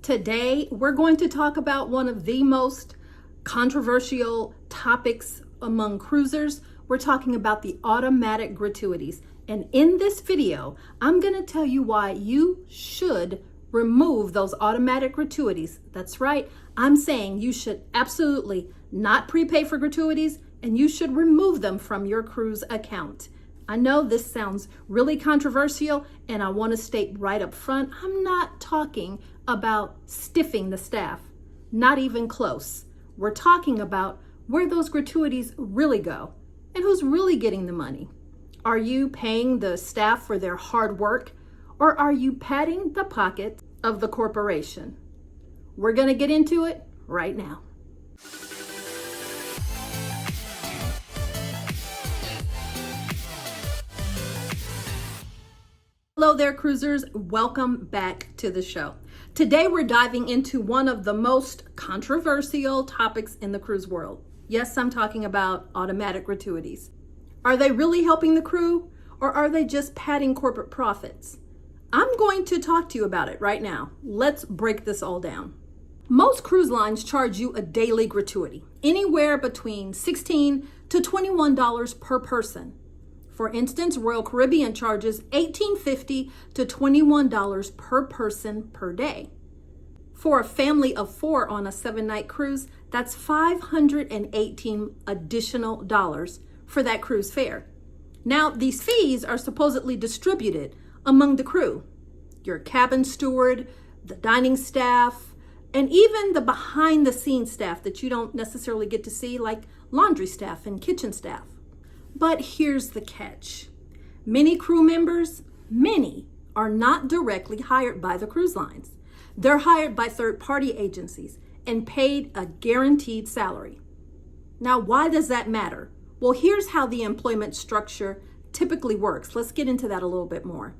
Today, we're going to talk about one of the most controversial topics among cruisers. We're talking about the automatic gratuities. And in this video, I'm going to tell you why you should remove those automatic gratuities. That's right. I'm saying you should absolutely not prepay for gratuities, and you should remove them from your cruise account. I know this sounds really controversial, and I want to state right up front, I'm not talking about stiffing the staff, not even close. We're talking about where those gratuities really go and who's really getting the money. Are you paying the staff for their hard work, or are you padding the pocket of the corporation? We're going to get into it right now. Hello there, cruisers. Welcome back to the show. Today, we're diving into one of the most controversial topics in the cruise world. Yes, I'm talking about automatic gratuities. Are they really helping the crew, or are they just padding corporate profits? I'm going to talk to you about it right now. Let's break this all down. Most cruise lines charge you a daily gratuity, anywhere between $16 to $21 per person. For instance, Royal Caribbean charges $18.50 to $21 per person per day. For a family of 4 on a 7-night cruise, that's $518 additional dollars for that cruise fare. Now, these fees are supposedly distributed among the crew, your cabin steward, the dining staff, and even the behind-the-scenes staff that you don't necessarily get to see, like laundry staff and kitchen staff. But here's the catch. Many crew members, are not directly hired by the cruise lines. They're hired by third-party agencies and paid a guaranteed salary. Now, why does that matter? Well, here's how the employment structure typically works. Let's get into that a little bit more.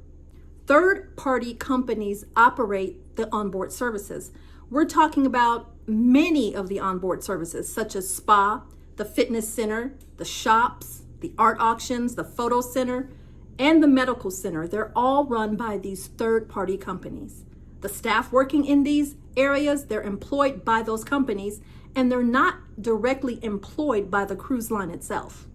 Third-party companies operate the onboard services. We're talking about many of the onboard services, such as spa, the fitness center, the shops, the art auctions, the photo center, and the medical center. They're all run by these third-party companies. The staff working in these areas, they're employed by those companies, and they're not directly employed by the cruise line itself.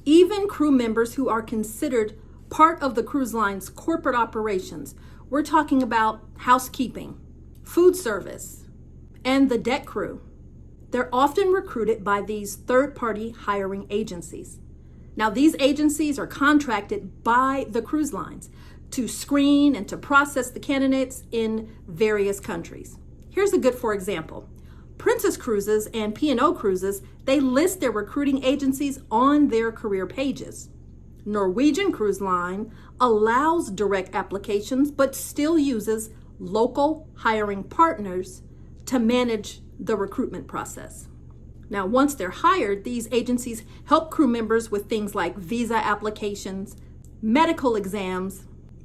Even crew members who are considered part of the cruise line's corporate operations, we're talking about housekeeping, food service, and the deck crew. They're often recruited by these third-party hiring agencies. Now, these agencies are contracted by the cruise lines to screen and to process the candidates in various countries. Here's a good for example. Princess Cruises and P&O Cruises, they list their recruiting agencies on their career pages. Norwegian Cruise Line allows direct applications, but still uses local hiring partners to manage the recruitment process. Now, once they're hired, these agencies help crew members with things like visa applications, medical exams,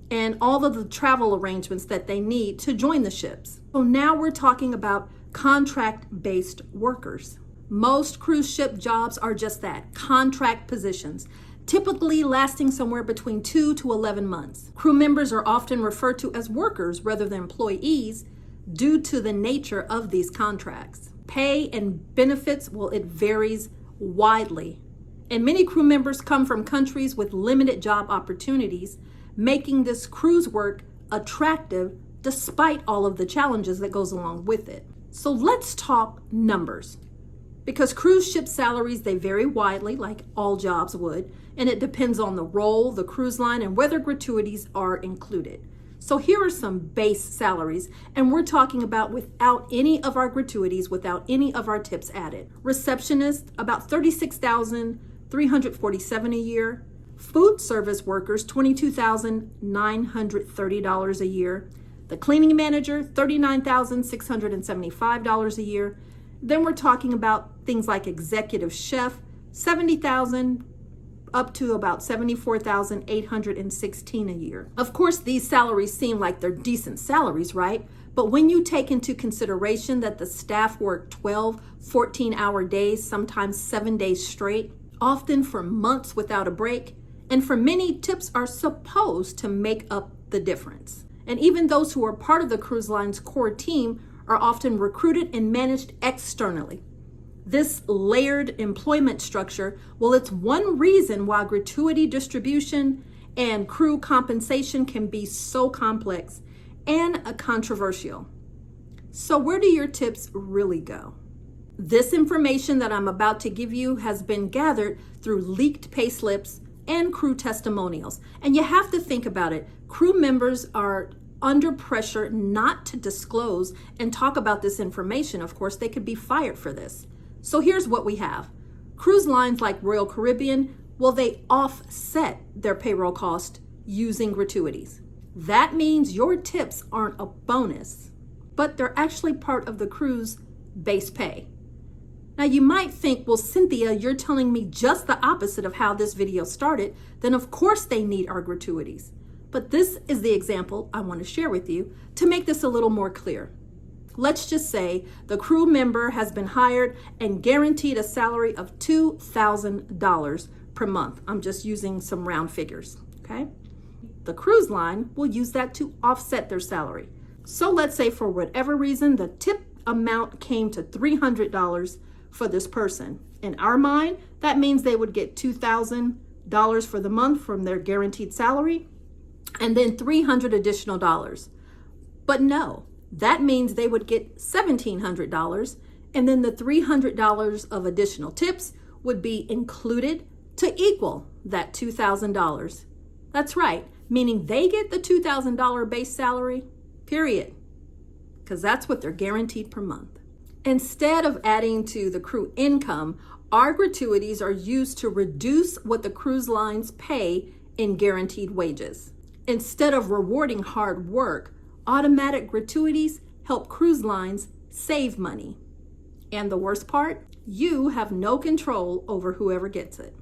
and all of the travel arrangements that they need to join the ships. So now we're talking about contract-based workers. Most cruise ship jobs are just that, contract positions, typically lasting somewhere between 2 to 11 months. Crew members are often referred to as workers rather than employees due to the nature of these contracts. Pay and benefits, well, it varies widely. And many crew members come from countries with limited job opportunities, making this cruise work attractive despite all of the challenges that goes along with it. So let's talk numbers. Because cruise ship salaries, they vary widely, like all jobs would, and it depends on the role, the cruise line, and whether gratuities are included. So here are some base salaries, and we're talking about without any of our gratuities, without any of our tips added. Receptionist, about $36,347 a year. Food service workers, $22,930 a year. The cleaning manager, $39,675 a year. Then we're talking about things like executive chef, $70,000 up to about $74,816 a year. Of course, these salaries seem like they're decent salaries, right? But when you take into consideration that the staff work 12, 14-hour days, sometimes 7 days straight, often for months without a break, and for many, tips are supposed to make up the difference. And even those who are part of the cruise line's core team are often recruited and managed externally. This layered employment structure, well, it's one reason why gratuity distribution and crew compensation can be so complex and controversial. So where do your tips really go? This information that I'm about to give you has been gathered through leaked pay slips and crew testimonials. And you have to think about it. Crew members are under pressure not to disclose and talk about this information. Of course, they could be fired for this. So here's what we have. Cruise lines like Royal Caribbean, well, they offset their payroll cost using gratuities. That means your tips aren't a bonus, but they're actually part of the crew's base pay. Now you might think, well, Cynthia, you're telling me just the opposite of how this video started. Then of course they need our gratuities. But this is the example I want to share with you to make this a little more clear. Let's just say the crew member has been hired and guaranteed a salary of $2,000 per month. I'm just using some round figures, okay? The cruise line will use that to offset their salary. So let's say for whatever reason, the tip amount came to $300 for this person. In our mind, that means they would get $2,000 for the month from their guaranteed salary and then $300 additional dollars. But no, that means they would get $1,700 and then the $300 of additional tips would be included to equal that $2,000. That's right, meaning they get the $2,000 base salary, period, because that's what they're guaranteed per month. Instead of adding to the crew income, our gratuities are used to reduce what the cruise lines pay in guaranteed wages. Instead of rewarding hard work, automatic gratuities help cruise lines save money. And the worst part, you have no control over whoever gets it.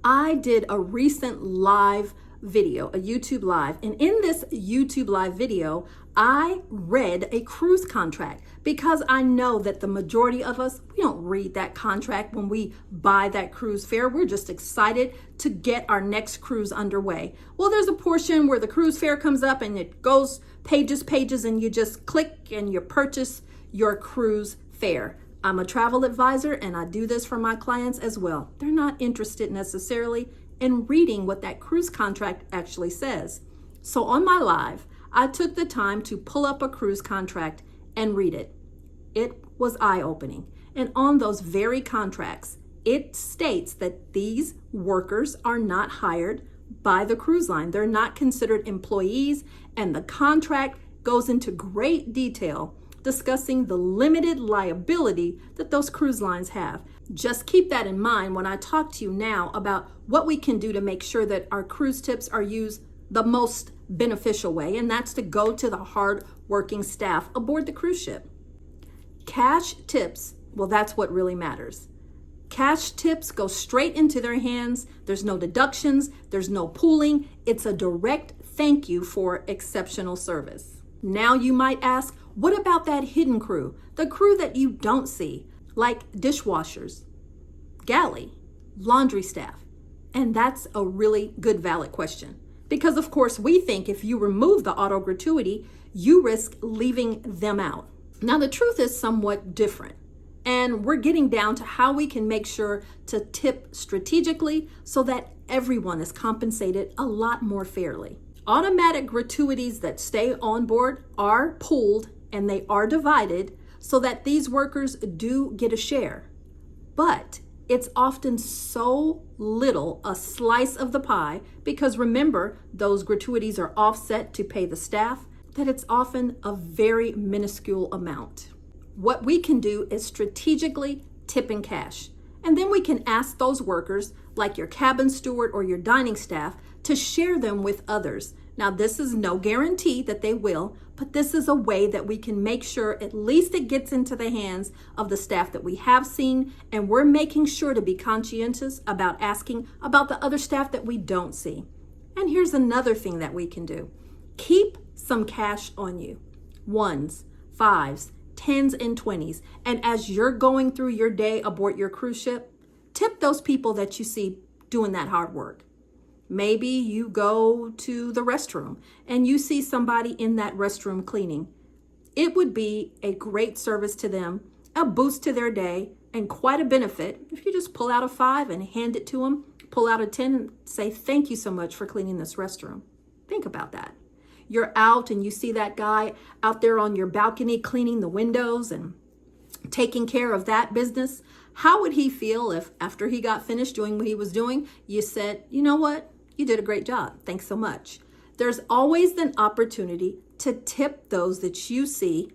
I did a recent live video, a YouTube live, and in this YouTube live video, I read a cruise contract because I know that the majority of us, we don't read that contract when we buy that cruise fare. We're just excited to get our next cruise underway. Well, there's a portion where the cruise fare comes up and it goes pages, and you just click and you purchase your cruise fare. I'm a travel advisor and I do this for my clients as well. They're not interested necessarily in reading what that cruise contract actually says. So on my live, I took the time to pull up a cruise contract and read it. It was eye-opening. And on those very contracts, it states that these workers are not hired by the cruise line. They're not considered employees, and the contract goes into great detail discussing the limited liability that those cruise lines have. Just keep that in mind when I talk to you now about what we can do to make sure that our cruise tips are used the most beneficial way, and that's to go to the hard-working staff aboard the cruise ship. Cash tips, well, that's what really matters. Cash tips go straight into their hands. There's no deductions, there's no pooling. It's a direct thank you for exceptional service. Now you might ask, what about that hidden crew? The crew that you don't see, like dishwashers, galley, laundry staff. And that's a really good, valid question. Because of course we think if you remove the auto gratuity, you risk leaving them out. Now the truth is somewhat different. And we're getting down to how we can make sure to tip strategically so that everyone is compensated a lot more fairly. Automatic gratuities that stay on board are pooled and they are divided so that these workers do get a share. But it's often so little a slice of the pie, because remember, those gratuities are offset to pay the staff, that it's often a very minuscule amount. What we can do is strategically tip in cash. And then we can ask those workers, like your cabin steward or your dining staff, to share them with others. Now, this is no guarantee that they will, but this is a way that we can make sure at least it gets into the hands of the staff that we have seen, and we're making sure to be conscientious about asking about the other staff that we don't see. And here's another thing that we can do. Keep some cash on you. 1s, 5s, 10s, and 20s. And as you're going through your day aboard your cruise ship, tip those people that you see doing that hard work. Maybe you go to the restroom and you see somebody in that restroom cleaning. It would be a great service to them, a boost to their day, and quite a benefit if you just pull out a 5 and hand it to them, pull out a 10 and say, thank you so much for cleaning this restroom. Think about that. You're out and you see that guy out there on your balcony cleaning the windows and taking care of that business. How would he feel if after he got finished doing what he was doing, you said, you know what? You did a great job. Thanks so much. There's always an opportunity to tip those that you see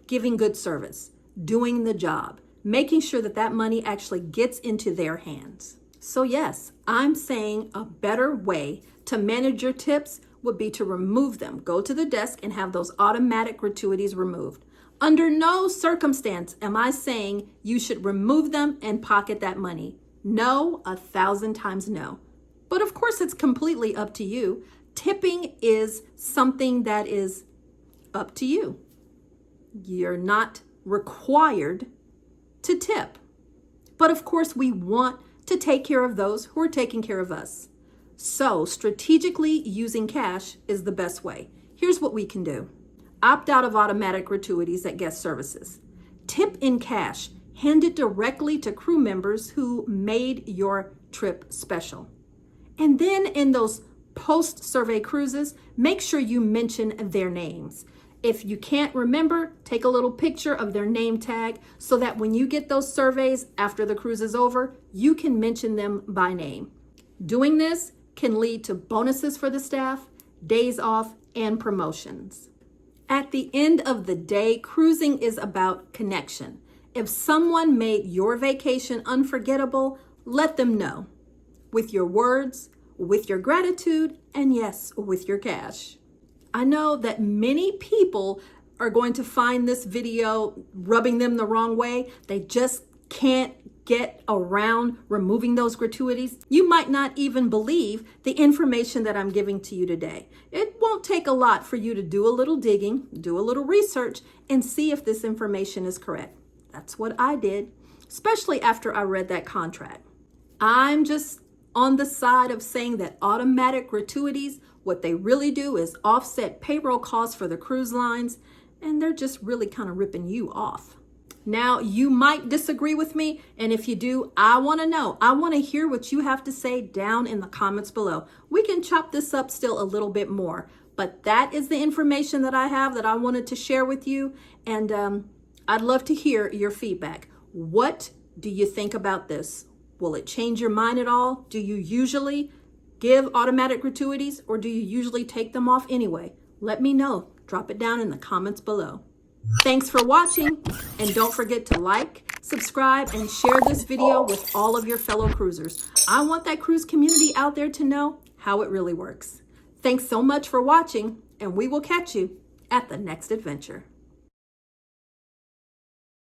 giving good service, doing the job, making sure that that money actually gets into their hands. So yes, I'm saying a better way to manage your tips would be to remove them. Go to the desk and have those automatic gratuities removed. Under no circumstance am I saying you should remove them and pocket that money. No, 1,000 times no. But of course, it's completely up to you. Tipping is something that is up to you. You're not required to tip. But of course, we want to take care of those who are taking care of us. So strategically using cash is the best way. Here's what we can do. Opt out of automatic gratuities at guest services. Tip in cash. Hand it directly to crew members who made your trip special. And then in those post-survey cruises, make sure you mention their names. If you can't remember, take a little picture of their name tag so that when you get those surveys after the cruise is over, you can mention them by name. Doing this can lead to bonuses for the staff, days off, and promotions. At the end of the day, cruising is about connection. If someone made your vacation unforgettable, let them know. With your words, with your gratitude, and yes, with your cash. I know that many people are going to find this video rubbing them the wrong way. They just can't get around removing those gratuities. You might not even believe the information that I'm giving to you today. It won't take a lot for you to do a little digging, do a little research, and see if this information is correct. That's what I did, especially after I read that contract. I'm just on the side of saying that automatic gratuities, what they really do is offset payroll costs for the cruise lines, and they're just really kind of ripping you off. Now, you might disagree with me, and if you do, I want to know. I want to hear what you have to say down in the comments below. We can chop this up still a little bit more, but that is the information that I have that I wanted to share with you, and I'd love to hear your feedback. What do you think about this? Will it change your mind at all? Do you usually give automatic gratuities, or do you usually take them off anyway? Let me know. Drop it down in the comments below. Thanks for watching, and don't forget to like, subscribe, and share this video with all of your fellow cruisers. I want that cruise community out there to know how it really works. Thanks so much for watching, and we will catch you at the next adventure.